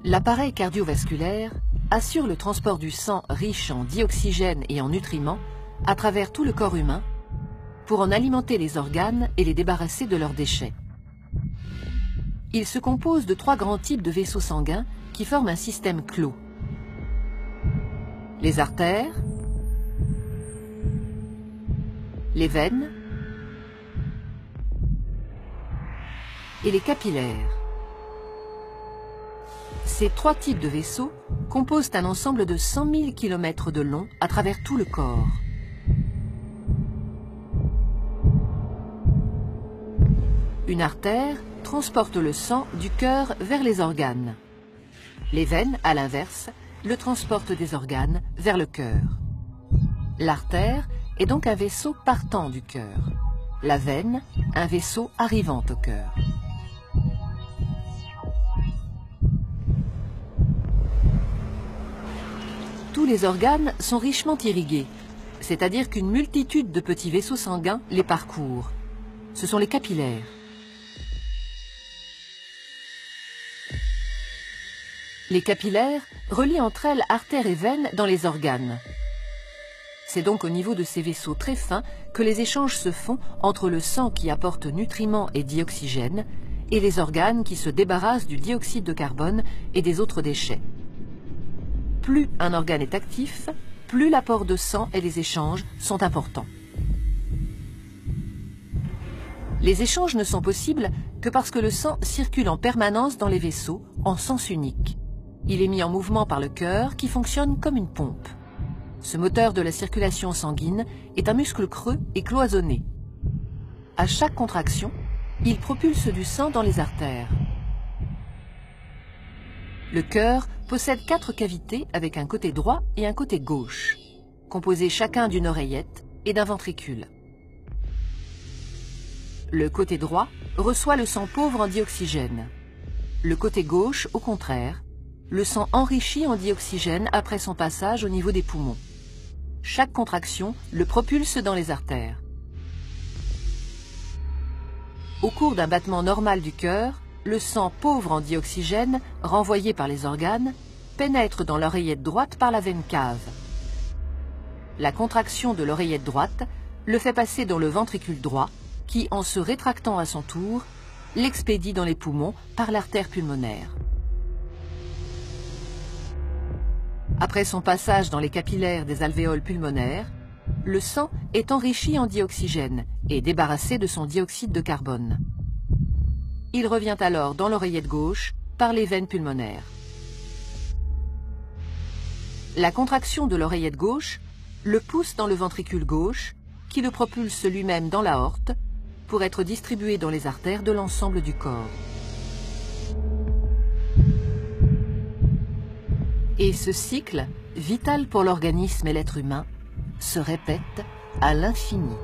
L'appareil cardiovasculaire assure le transport du sang riche en dioxygène et en nutriments à travers tout le corps humain pour en alimenter les organes et les débarrasser de leurs déchets. Il se compose de 3 grands types de vaisseaux sanguins qui forment un système clos. Les artères, les veines et les capillaires. Ces 3 types de vaisseaux composent un ensemble de 100 000 km de long à travers tout le corps. Une artère transporte le sang du cœur vers les organes. Les veines, à l'inverse, le transportent des organes vers le cœur. L'artère est donc un vaisseau partant du cœur. La veine, un vaisseau arrivant au cœur. Tous les organes sont richement irrigués, c'est-à-dire qu'une multitude de petits vaisseaux sanguins les parcourent. Ce sont les capillaires. Les capillaires relient entre elles artères et veines dans les organes. C'est donc au niveau de ces vaisseaux très fins que les échanges se font entre le sang qui apporte nutriments et dioxygène et les organes qui se débarrassent du dioxyde de carbone et des autres déchets. Plus un organe est actif, plus l'apport de sang et les échanges sont importants. Les échanges ne sont possibles que parce que le sang circule en permanence dans les vaisseaux en sens unique. Il est mis en mouvement par le cœur qui fonctionne comme une pompe. Ce moteur de la circulation sanguine est un muscle creux et cloisonné. À chaque contraction, il propulse du sang dans les artères. Le cœur possède 4 cavités avec un côté droit et un côté gauche, composés chacun d'une oreillette et d'un ventricule. Le côté droit reçoit le sang pauvre en dioxygène. Le côté gauche, au contraire, le sang enrichi en dioxygène après son passage au niveau des poumons. Chaque contraction le propulse dans les artères. Au cours d'un battement normal du cœur, le sang pauvre en dioxygène, renvoyé par les organes, pénètre dans l'oreillette droite par la veine cave. La contraction de l'oreillette droite le fait passer dans le ventricule droit, qui, en se rétractant à son tour, l'expédie dans les poumons par l'artère pulmonaire. Après son passage dans les capillaires des alvéoles pulmonaires, le sang est enrichi en dioxygène et débarrassé de son dioxyde de carbone. Il revient alors dans l'oreillette gauche par les veines pulmonaires. La contraction de l'oreillette gauche le pousse dans le ventricule gauche, qui le propulse lui-même dans l'aorte pour être distribué dans les artères de l'ensemble du corps. Et ce cycle, vital pour l'organisme et l'être humain, se répète à l'infini.